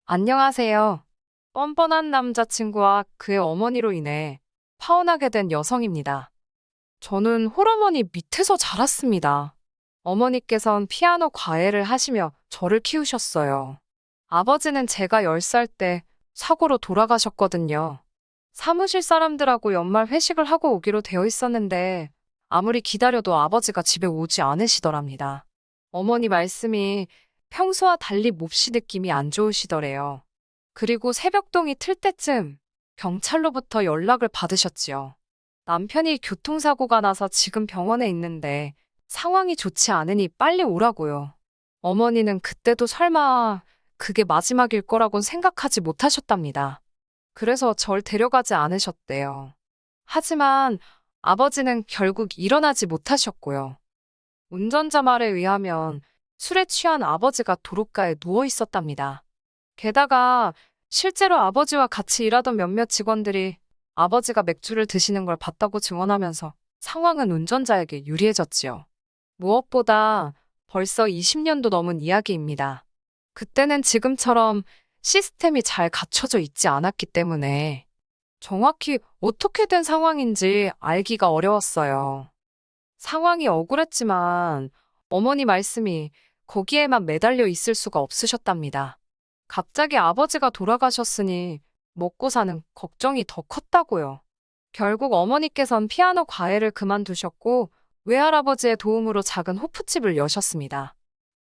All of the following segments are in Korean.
안녕하세요. 뻔뻔한 남자친구와 그의 어머니로 인해 파혼하게 된 여성입니다. 저는 홀어머니 밑에서 자랐습니다. 어머니께선 피아노 과외를 하시며 저를 키우셨어요. 아버지는 제가 10살 때 사고로 돌아가셨거든요. 사무실 사람들하고 연말 회식을 하고 오기로 되어 있었는데 아무리 기다려도 아버지가 집에 오지 않으시더랍니다. 어머니 말씀이 평소와 달리 몹시 느낌이 안 좋으시더래요. 그리고 새벽동이 틀 때쯤 경찰로부터 연락을 받으셨지요. 남편이 교통사고가 나서 지금 병원에 있는데 상황이 좋지 않으니 빨리 오라고요. 어머니는 그때도 설마 그게 마지막일 거라곤 생각하지 못하셨답니다. 그래서 절 데려가지 않으셨대요. 하지만 아버지는 결국 일어나지 못하셨고요. 운전자 말에 의하면 술에 취한 아버지가 도로가에 누워 있었답니다. 게다가 실제로 아버지와 같이 일하던 몇몇 직원들이 아버지가 맥주를 드시는 걸 봤다고 증언하면서 상황은 운전자에게 유리해졌지요. 무엇보다 벌써 20년도 넘은 이야기입니다. 그때는 지금처럼 시스템이 잘 갖춰져 있지 않았기 때문에 정확히 어떻게 된 상황인지 알기가 어려웠어요. 상황이 억울했지만 어머니 말씀이 거기에만 매달려 있을 수가 없으셨답니다. 갑자기 아버지가 돌아가셨으니 먹고 사는 걱정이 더 컸다고요. 결국 어머니께선 피아노 과외를 그만두셨고 외할아버지의 도움으로 작은 호프집을 여셨습니다.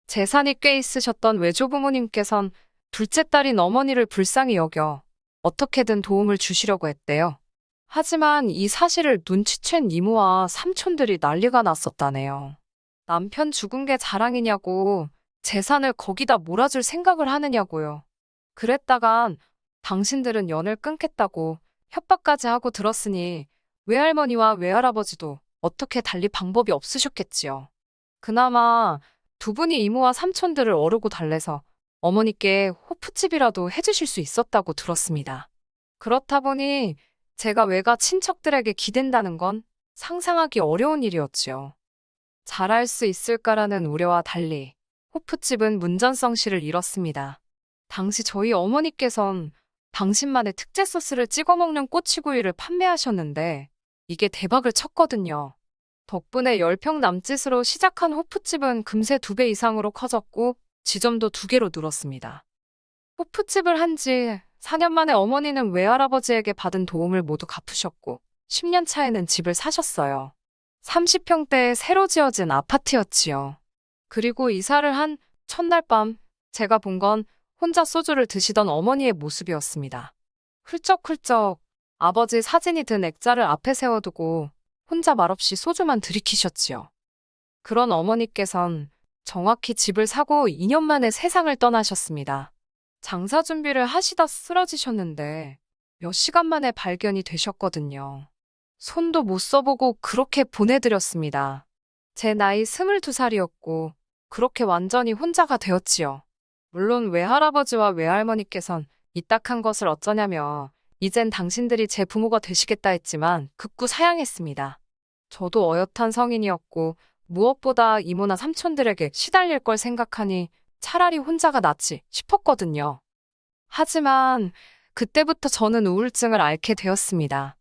재산이 꽤 있으셨던 외조부모님께선 둘째 딸인 어머니를 불쌍히 여겨 어떻게든 도움을 주시려고 했대요. 하지만 이 사실을 눈치챈 이모와 삼촌들이 난리가 났었다네요. 남편 죽은 게 자랑이냐고 재산을 거기다 몰아줄 생각을 하느냐고요. 그랬다간 당신들은 연을 끊겠다고 협박까지 하고 들었으니 외할머니와 외할아버지도 어떻게 달리 방법이 없으셨겠지요. 그나마 두 분이 이모와 삼촌들을 어르고 달래서 어머니께 호프집이라도 해주실 수 있었다고 들었습니다. 그렇다 보니 제가 외가 친척들에게 기댄다는 건 상상하기 어려운 일이었지요. 잘할 수 있을까라는 우려와 달리 호프집은 문전성시를 잃었습니다. 당시 저희 어머니께선 당신만의 특제 소스를 찍어 먹는 꼬치구이를 판매하셨는데 이게 대박을 쳤거든요. 덕분에 10평 남짓으로 시작한 호프집은 금세 2배 이상으로 커졌고 지점도 2개로 늘었습니다. 호프집을 한 지 4년 만에 어머니는 외할아버지에게 받은 도움을 모두 갚으셨고 10년 차에는 집을 사셨어요. 30평대에 새로 지어진 아파트였지요. 그리고 이사를 한 첫날 밤 제가 본 건 혼자 소주를 드시던 어머니의 모습이었습니다. 훌쩍훌쩍 아버지 사진이 든 액자를 앞에 세워두고 혼자 말없이 소주만 들이키셨지요. 그런 어머니께선 정확히 집을 사고 2년 만에 세상을 떠나셨습니다. 장사 준비를 하시다 쓰러지셨는데 몇 시간 만에 발견이 되셨거든요. 손도 못 써보고 그렇게 보내드렸습니다. 제 나이 22살이었고 그렇게 완전히 혼자가 되었지요. 물론 외할아버지와 외할머니께선 이딱한 것을 어쩌냐며 이젠 당신들이 제 부모가 되시겠다 했지만 극구 사양했습니다. 저도 어엿한 성인이었고 무엇보다 이모나 삼촌들에게 시달릴 걸 생각하니 차라리 혼자가 낫지 싶었거든요. 하지만 그때부터 저는 우울증을 앓게 되었습니다.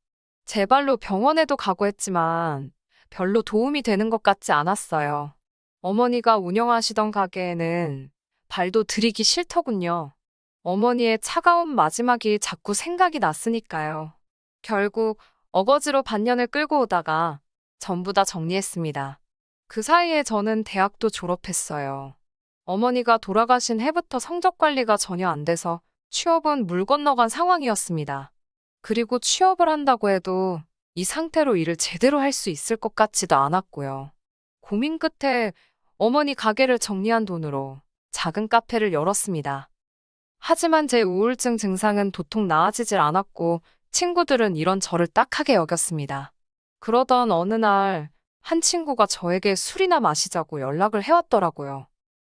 제 발로 병원에도 가고 했지만 별로 도움이 되는 것 같지 않았어요. 어머니가 운영하시던 가게에는 발도 들이기 싫더군요. 어머니의 차가운 마지막이 자꾸 생각이 났으니까요. 결국 어거지로 반년을 끌고 오다가 전부 다 정리했습니다. 그 사이에 저는 대학도 졸업했어요. 어머니가 돌아가신 해부터 성적 관리가 전혀 안 돼서 취업은 물 건너간 상황이었습니다. 그리고 취업을 한다고 해도 이 상태로 일을 제대로 할 수 있을 것 같지도 않았고요. 고민 끝에 어머니 가게를 정리한 돈으로 작은 카페를 열었습니다. 하지만 제 우울증 증상은 도통 나아지질 않았고 친구들은 이런 저를 딱하게 여겼습니다. 그러던 어느 날 한 친구가 저에게 술이나 마시자고 연락을 해왔더라고요.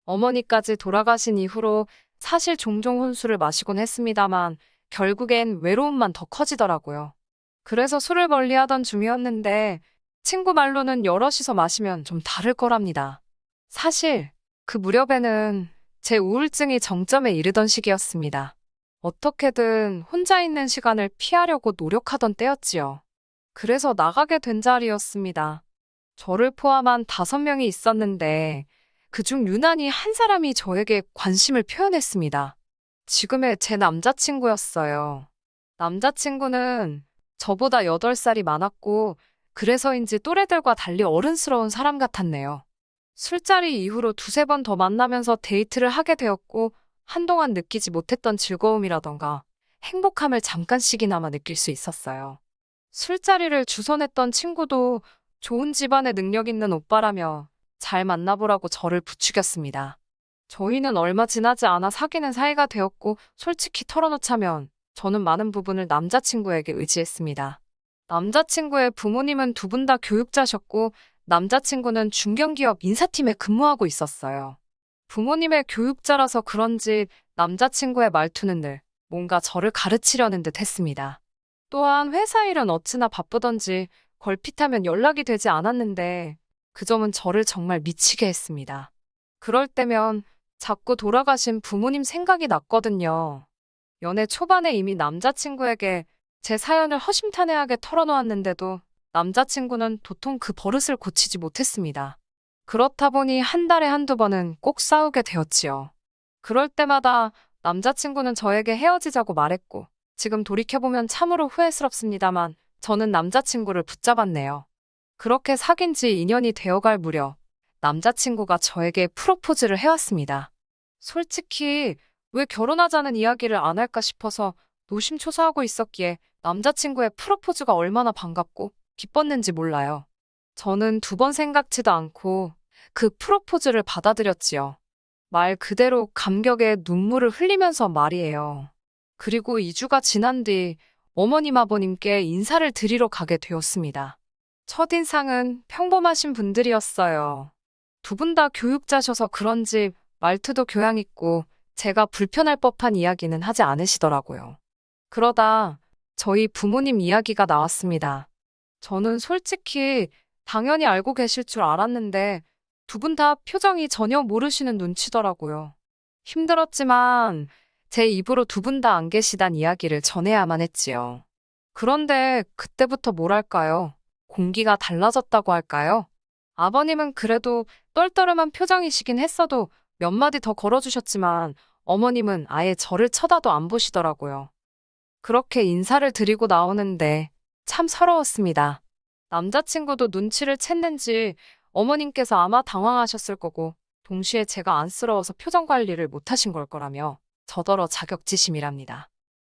어머니까지 돌아가신 이후로 사실 종종 혼술을 마시곤 했습니다만 결국엔 외로움만 더 커지더라고요. 그래서 술을 멀리하던 중이었는데 친구 말로는 여럿이서 마시면 좀 다를 거랍니다. 사실 그 무렵에는 제 우울증이 정점에 이르던 시기였습니다. 어떻게든 혼자 있는 시간을 피하려고 노력하던 때였지요. 그래서 나가게 된 자리였습니다. 저를 포함한 5명이 있었는데 그중 유난히 한 사람이 저에게 관심을 표현했습니다. 지금의 제 남자친구였어요. 남자친구는 저보다 8살이 많았고 그래서인지 또래들과 달리 어른스러운 사람 같았네요. 술자리 이후로 2~3번 더 만나면서 데이트를 하게 되었고 한동안 느끼지 못했던 즐거움이라던가 행복함을 잠깐씩이나마 느낄 수 있었어요. 술자리를 주선했던 친구도 좋은 집안에 능력 있는 오빠라며 잘 만나보라고 저를 부추겼습니다. 저희는 얼마 지나지 않아 사귀는 사이가 되었고 솔직히 털어놓자면 저는 많은 부분을 남자친구에게 의지했습니다. 남자친구의 부모님은 2분 다 교육자셨고 남자친구는 중견기업 인사팀에 근무하고 있었어요. 부모님의 교육자라서 그런지 남자친구의 말투는 늘 뭔가 저를 가르치려는 듯 했습니다. 또한 회사 일은 어찌나 바쁘던지 걸핏하면 연락이 되지 않았는데 그 점은 저를 정말 미치게 했습니다. 그럴 때면 자꾸 돌아가신 부모님 생각이 났거든요. 연애 초반에 이미 남자친구에게 제 사연을 허심탄회하게 털어놓았는데도 남자친구는 도통 그 버릇을 고치지 못했습니다. 그렇다 보니 한 달에 1~2번은 꼭 싸우게 되었지요. 그럴 때마다 남자친구는 저에게 헤어지자고 말했고 지금 돌이켜보면 참으로 후회스럽습니다만 저는 남자친구를 붙잡았네요. 그렇게 사귄 지 2년이 되어갈 무렵 남자친구가 저에게 프로포즈를 해왔습니다. 솔직히 왜 결혼하자는 이야기를 안 할까 싶어서 노심초사하고 있었기에 남자친구의 프로포즈가 얼마나 반갑고 기뻤는지 몰라요. 저는 2번 생각지도 않고 그 프로포즈를 받아들였지요. 말 그대로 감격에 눈물을 흘리면서 말이에요. 그리고 2주가 지난 뒤 어머님 아버님께 인사를 드리러 가게 되었습니다. 첫인상은 평범하신 분들이었어요. 2분 다 교육자셔서 그런지 말투도 교양 있고 제가 불편할 법한 이야기는 하지 않으시더라고요. 그러다 저희 부모님 이야기가 나왔습니다. 저는 솔직히 당연히 알고 계실 줄 알았는데 2분 다 표정이 전혀 모르시는 눈치더라고요. 힘들었지만 제 입으로 2분 다 안 계시단 이야기를 전해야만 했지요. 그런데 그때부터 뭐랄까요? 공기가 달라졌다고 할까요? 아버님은 그래도 떨떠름한 표정이시긴 했어도 몇 마디 더 걸어주셨지만 어머님은 아예 저를 쳐다도 안 보시더라고요. 그렇게 인사를 드리고 나오는데 참 서러웠습니다. 남자친구도 눈치를 챘는지 어머님께서 아마 당황하셨을 거고 동시에 제가 안쓰러워서 표정 관리를 못하신 걸 거라며 저더러 자격지심이랍니다.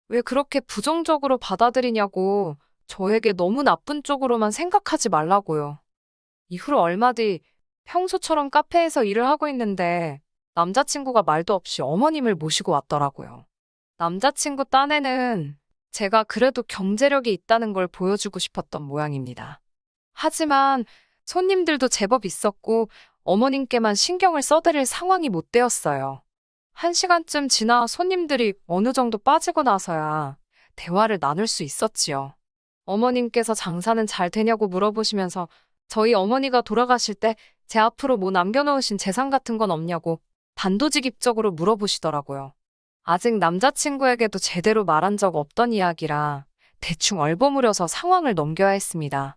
왜 그렇게 부정적으로 받아들이냐고 저에게 너무 나쁜 쪽으로만 생각하지 말라고요. 이후로 얼마 뒤 평소처럼 카페에서 일을 하고 있는데 남자친구가 말도 없이 어머님을 모시고 왔더라고요. 남자친구 딴에는 제가 그래도 경제력이 있다는 걸 보여주고 싶었던 모양입니다. 하지만 손님들도 제법 있었고 어머님께만 신경을 써드릴 상황이 못 되었어요. 1시간쯤 지나 손님들이 어느 정도 빠지고 나서야 대화를 나눌 수 있었지요. 어머님께서 장사는 잘 되냐고 물어보시면서 저희 어머니가 돌아가실 때 제 앞으로 뭐 남겨놓으신 재산 같은 건 없냐고 단도직입적으로 물어보시더라고요. 아직 남자친구에게도 제대로 말한 적 없던 이야기라 대충 얼버무려서 상황을 넘겨야 했습니다.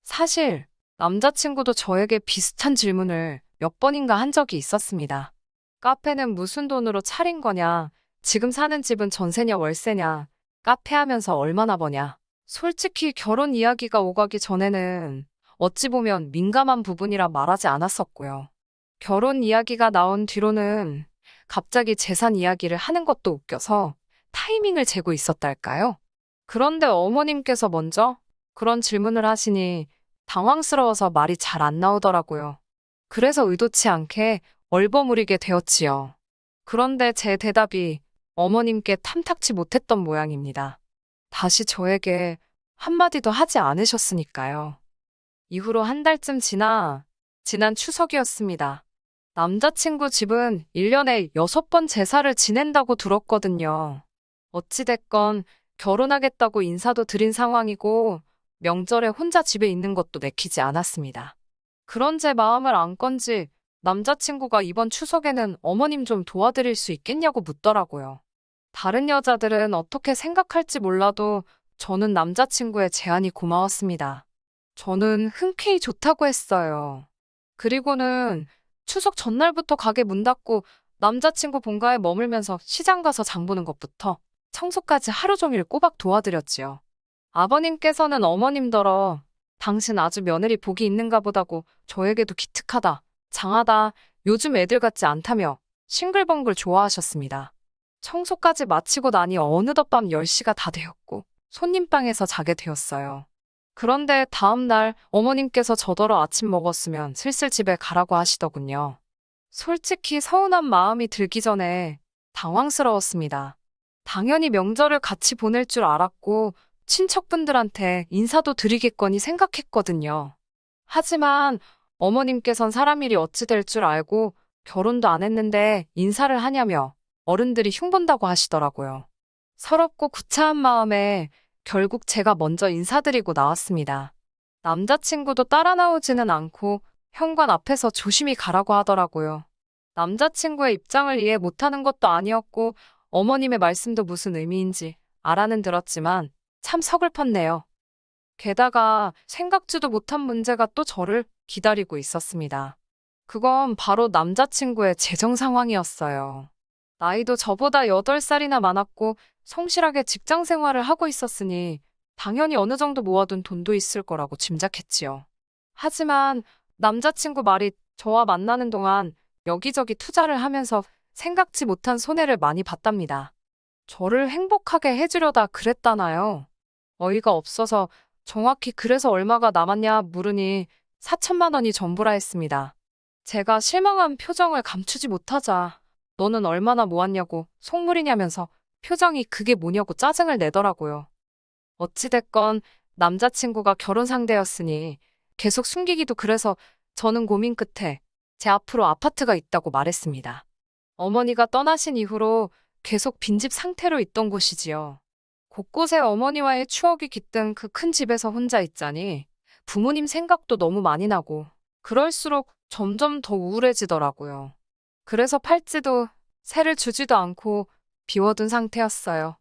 사실 남자친구도 저에게 비슷한 질문을 몇 번인가 한 적이 있었습니다. 카페는 무슨 돈으로 차린 거냐? 지금 사는 집은 전세냐 월세냐? 카페 하면서 얼마나 버냐? 솔직히 결혼 이야기가 오가기 전에는 어찌 보면 민감한 부분이라 말하지 않았었고요. 결혼 이야기가 나온 뒤로는 갑자기 재산 이야기를 하는 것도 웃겨서 타이밍을 재고 있었달까요? 그런데 어머님께서 먼저 그런 질문을 하시니 당황스러워서 말이 잘 안 나오더라고요. 그래서 의도치 않게 얼버무리게 되었지요. 그런데 제 대답이 어머님께 탐탁치 못했던 모양입니다. 다시 저에게 한마디도 하지 않으셨으니까요. 이후로 한 달쯤 지난 추석이었습니다. 남자친구 집은 1년에 6번 제사를 지낸다고 들었거든요. 어찌됐건 결혼하겠다고 인사도 드린 상황이고 명절에 혼자 집에 있는 것도 내키지 않았습니다. 그런 제 마음을 안 건지 남자친구가 이번 추석에는 어머님 좀 도와드릴 수 있겠냐고 묻더라고요. 다른 여자들은 어떻게 생각할지 몰라도 저는 남자친구의 제안이 고마웠습니다. 저는 흔쾌히 좋다고 했어요. 그리고는 추석 전날부터 가게 문 닫고 남자친구 본가에 머물면서 시장 가서 장 보는 것부터 청소까지 하루 종일 꼬박 도와드렸지요. 아버님께서는 어머님더러 당신 아주 며느리 복이 있는가 보다고 저에게도 기특하다, 장하다, 요즘 애들 같지 않다며 싱글벙글 좋아하셨습니다. 청소까지 마치고 나니 어느덧 밤 10시가 다 되었고 손님방에서 자게 되었어요. 그런데 다음 날 어머님께서 저더러 아침 먹었으면 슬슬 집에 가라고 하시더군요. 솔직히 서운한 마음이 들기 전에 당황스러웠습니다. 당연히 명절을 같이 보낼 줄 알았고 친척분들한테 인사도 드리겠거니 생각했거든요. 하지만 어머님께선 사람 일이 어찌 될 줄 알고 결혼도 안 했는데 인사를 하냐며 어른들이 흉본다고 하시더라고요. 서럽고 구차한 마음에 결국 제가 먼저 인사드리고 나왔습니다. 남자친구도 따라 나오지는 않고 현관 앞에서 조심히 가라고 하더라고요. 남자친구의 입장을 이해 못하는 것도 아니었고 어머님의 말씀도 무슨 의미인지 알아는 들었지만 참 서글펐네요. 게다가 생각지도 못한 문제가 또 저를 기다리고 있었습니다. 그건 바로 남자친구의 재정 상황이었어요. 나이도 저보다 8살이나 많았고 성실하게 직장 생활을 하고 있었으니 당연히 어느 정도 모아둔 돈도 있을 거라고 짐작했지요. 하지만 남자친구 말이 저와 만나는 동안 여기저기 투자를 하면서 생각지 못한 손해를 많이 봤답니다. 저를 행복하게 해주려다 그랬다나요? 어이가 없어서 정확히 그래서 얼마가 남았냐 물으니 4천만 원이 전부라 했습니다. 제가 실망한 표정을 감추지 못하자 너는 얼마나 모았냐고 속물이냐면서 표정이 그게 뭐냐고 짜증을 내더라고요. 어찌됐건 남자친구가 결혼 상대였으니 계속 숨기기도 그래서 저는 고민 끝에 제 앞으로 아파트가 있다고 말했습니다. 어머니가 떠나신 이후로 계속 빈집 상태로 있던 곳이지요. 곳곳에 어머니와의 추억이 깃든 그 큰 집에서 혼자 있자니 부모님 생각도 너무 많이 나고 그럴수록 점점 더 우울해지더라고요. 그래서 팔찌도 새를 주지도 않고 비워둔 상태였어요.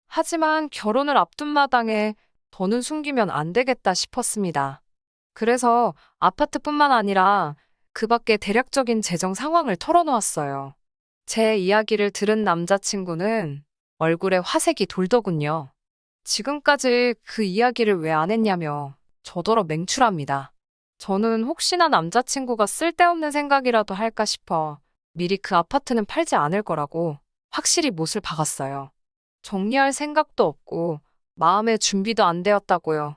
하지만 결혼을 앞둔 마당에 더는 숨기면 안 되겠다 싶었습니다. 그래서 아파트뿐만 아니라 그 밖에 대략적인 재정 상황을 털어놓았어요. 제 이야기를 들은 남자친구는 얼굴에 화색이 돌더군요. 지금까지 그 이야기를 왜 안 했냐며 저더러 맹출합니다. 저는 혹시나 남자친구가 쓸데없는 생각이라도 할까 싶어 미리 그 아파트는 팔지 않을 거라고 확실히 못을 박았어요. 정리할 생각도 없고 마음의 준비도 안 되었다고요.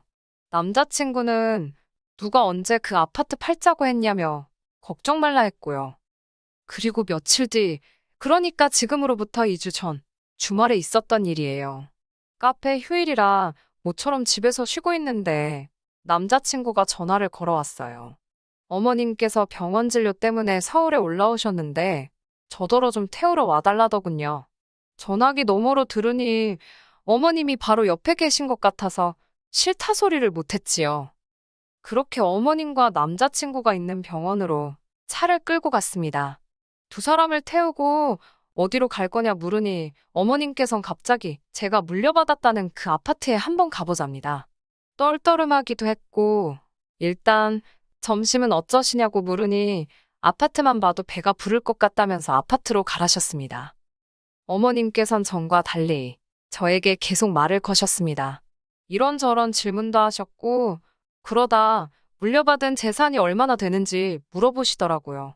남자친구는 누가 언제 그 아파트 팔자고 했냐며 걱정 말라 했고요. 그리고 며칠 뒤, 그러니까 지금으로부터 2주 전, 주말에 있었던 일이에요. 카페 휴일이라 모처럼 집에서 쉬고 있는데 남자친구가 전화를 걸어왔어요. 어머님께서 병원 진료 때문에 서울에 올라오셨는데 저더러 좀 태우러 와달라더군요. 전화기 너머로 들으니 어머님이 바로 옆에 계신 것 같아서 싫다 소리를 못했지요. 그렇게 어머님과 남자친구가 있는 병원으로 차를 끌고 갔습니다. 두 사람을 태우고 어디로 갈 거냐 물으니 어머님께선 갑자기 제가 물려받았다는 그 아파트에 한번 가보자입니다. 떨떠름하기도 했고 일단 점심은 어쩌시냐고 물으니 아파트만 봐도 배가 부를 것 같다면서 아파트로 가라셨습니다. 어머님께선 전과 달리 저에게 계속 말을 거셨습니다. 이런저런 질문도 하셨고 그러다 물려받은 재산이 얼마나 되는지 물어보시더라고요.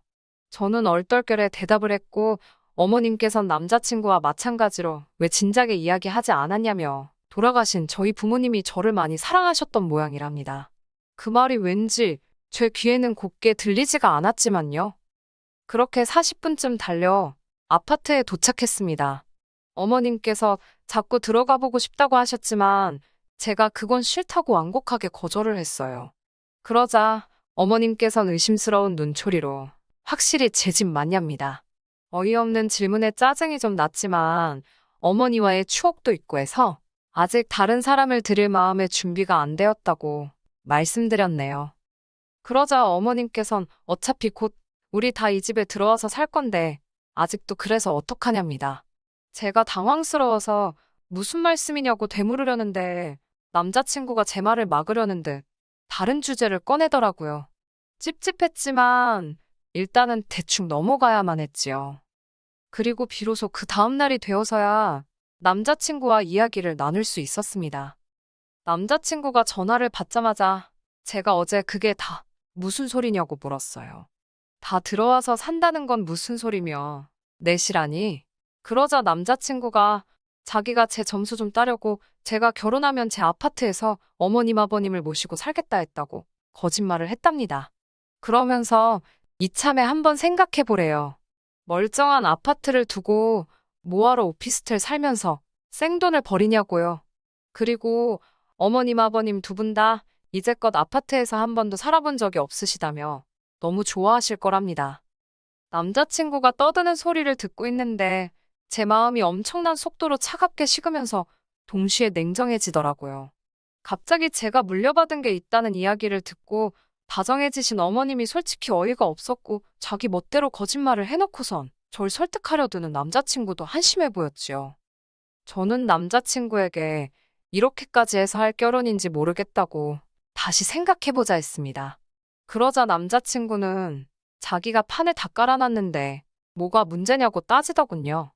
저는 얼떨결에 대답을 했고 어머님께선 남자친구와 마찬가지로 왜 진작에 이야기하지 않았냐며 돌아가신 저희 부모님이 저를 많이 사랑하셨던 모양이랍니다. 그 말이 왠지 제 귀에는 곱게 들리지가 않았지만요. 그렇게 40분쯤 달려 아파트에 도착했습니다. 어머님께서 자꾸 들어가 보고 싶다고 하셨지만 제가 그건 싫다고 완곡하게 거절을 했어요. 그러자 어머님께선 의심스러운 눈초리로 확실히 제 집 맞냐입니다. 어이없는 질문에 짜증이 좀 났지만 어머니와의 추억도 있고 해서 아직 다른 사람을 들일 마음의 준비가 안 되었다고 말씀드렸네요. 그러자 어머님께선 어차피 곧 우리 다 이 집에 들어와서 살 건데 아직도 그래서 어떡하냐입니다. 제가 당황스러워서 무슨 말씀이냐고 되물으려는데 남자친구가 제 말을 막으려는 듯 다른 주제를 꺼내더라고요. 찝찝했지만 일단은 대충 넘어가야만 했지요. 그리고 비로소 그 다음 날이 되어서야 남자친구와 이야기를 나눌 수 있었습니다. 남자친구가 전화를 받자마자 제가 어제 그게 다 무슨 소리냐고 물었어요. 다 들어와서 산다는 건 무슨 소리며 내시라니? 그러자 남자친구가 자기가 제 점수 좀 따려고 제가 결혼하면 제 아파트에서 어머님 아버님을 모시고 살겠다 했다고 거짓말을 했답니다. 그러면서 이참에 한번 생각해 보래요. 멀쩡한 아파트를 두고 뭐하러 오피스텔 살면서 생돈을 버리냐고요. 그리고 어머님 아버님 두 분 다 이제껏 아파트에서 한 번도 살아본 적이 없으시다며 너무 좋아하실 거랍니다. 남자친구가 떠드는 소리를 듣고 있는데 제 마음이 엄청난 속도로 차갑게 식으면서 동시에 냉정해지더라고요. 갑자기 제가 물려받은 게 있다는 이야기를 듣고 다정해지신 어머님이 솔직히 어이가 없었고 자기 멋대로 거짓말을 해놓고선 절 설득하려 드는 남자친구도 한심해 보였지요. 저는 남자친구에게 이렇게까지 해서 할 결혼인지 모르겠다고 다시 생각해보자 했습니다. 그러자 남자친구는 자기가 판을 다 깔아놨는데 뭐가 문제냐고 따지더군요.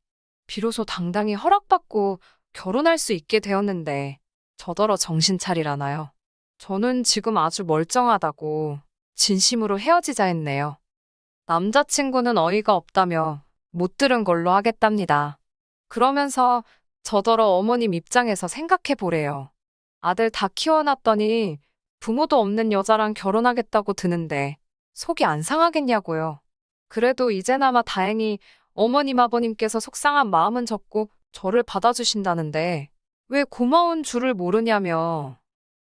비로소 당당히 허락받고 결혼할 수 있게 되었는데 저더러 정신 차리라나요. 저는 지금 아주 멀쩡하다고 진심으로 헤어지자 했네요. 남자친구는 어이가 없다며 못 들은 걸로 하겠답니다. 그러면서 저더러 어머님 입장에서 생각해 보래요. 아들 다 키워놨더니 부모도 없는 여자랑 결혼하겠다고 드는데 속이 안 상하겠냐고요. 그래도 이제나마 다행히 어머님 아버님께서 속상한 마음은 접고 저를 받아주신다는데 왜 고마운 줄을 모르냐며.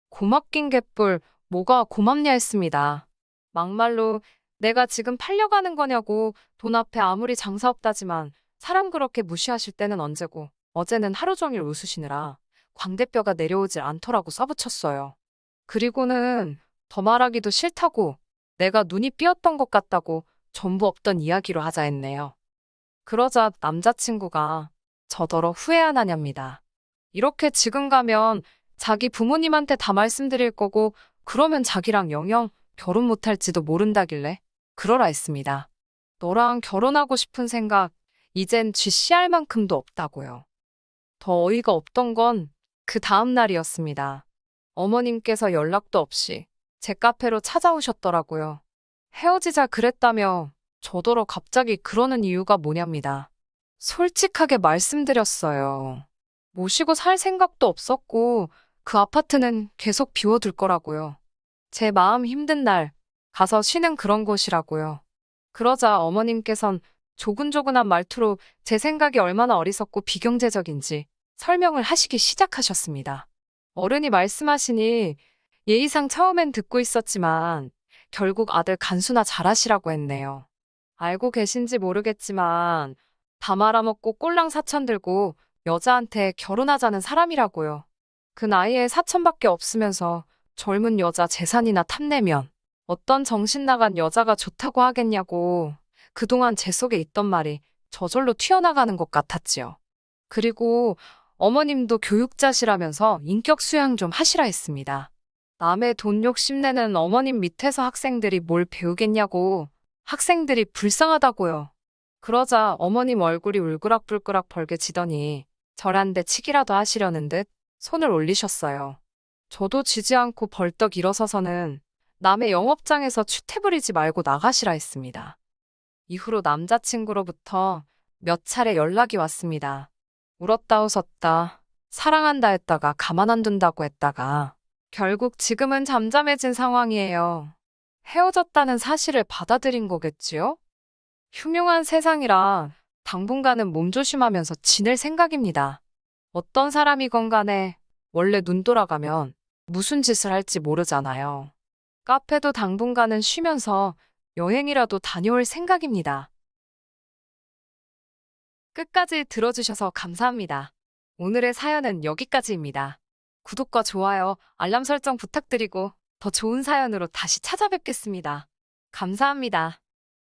고맙긴 개뿔 뭐가 고맙냐 했습니다. 막말로 내가 지금 팔려가는 거냐고 돈 앞에 아무리 장사 없다지만 사람 그렇게 무시하실 때는 언제고 어제는 하루 종일 웃으시느라 광대뼈가 내려오질 않더라고 써붙였어요. 그리고는 더 말하기도 싫다고 내가 눈이 삐었던 것 같다고 전부 없던 이야기로 하자 했네요. 그러자 남자친구가 저더러 후회 안 하냐입니다. 이렇게 지금 가면 자기 부모님한테 다 말씀드릴 거고 그러면 자기랑 영영 결혼 못할지도 모른다길래 그러라 했습니다. 너랑 결혼하고 싶은 생각 이젠 쥐씨할 만큼도 없다고요. 더 어이가 없던 건 그 다음 날이었습니다. 어머님께서 연락도 없이 제 카페로 찾아오셨더라고요. 헤어지자 그랬다며 저더러 갑자기 그러는 이유가 뭐냐입니다. 솔직하게 말씀드렸어요. 모시고 살 생각도 없었고 그 아파트는 계속 비워둘 거라고요. 제 마음 힘든 날 가서 쉬는 그런 곳이라고요. 그러자 어머님께선 조근조근한 말투로 제 생각이 얼마나 어리석고 비경제적인지 설명을 하시기 시작하셨습니다. 어른이 말씀하시니 예의상 처음엔 듣고 있었지만 결국 아들 간수나 잘하시라고 했네요. 알고 계신지 모르겠지만 다 말아먹고 꼴랑 사천 들고 여자한테 결혼하자는 사람이라고요. 그 나이에 사천밖에 없으면서 젊은 여자 재산이나 탐내면 어떤 정신 나간 여자가 좋다고 하겠냐고 그동안 제 속에 있던 말이 저절로 튀어나가는 것 같았지요. 그리고 어머님도 교육자시라면서 인격 수양 좀 하시라 했습니다. 남의 돈 욕심내는 어머님 밑에서 학생들이 뭘 배우겠냐고 학생들이 불쌍하다고요. 그러자 어머님 얼굴이 울그락불그락 벌개지더니 절 한 대 치기라도 하시려는 듯 손을 올리셨어요. 저도 지지 않고 벌떡 일어서서는 남의 영업장에서 추태 부리지 말고 나가시라 했습니다. 이후로 남자친구로부터 몇 차례 연락이 왔습니다. 울었다 웃었다, 사랑한다 했다가 가만 안 둔다고 했다가 결국 지금은 잠잠해진 상황이에요. 헤어졌다는 사실을 받아들인 거겠지요? 흉흉한 세상이라 당분간은 몸조심하면서 지낼 생각입니다. 어떤 사람이건 간에 원래 눈 돌아가면 무슨 짓을 할지 모르잖아요. 카페도 당분간은 쉬면서 여행이라도 다녀올 생각입니다. 끝까지 들어주셔서 감사합니다. 오늘의 사연은 여기까지입니다. 구독과 좋아요, 알람 설정 부탁드리고 더 좋은 사연으로 다시 찾아뵙겠습니다. 감사합니다.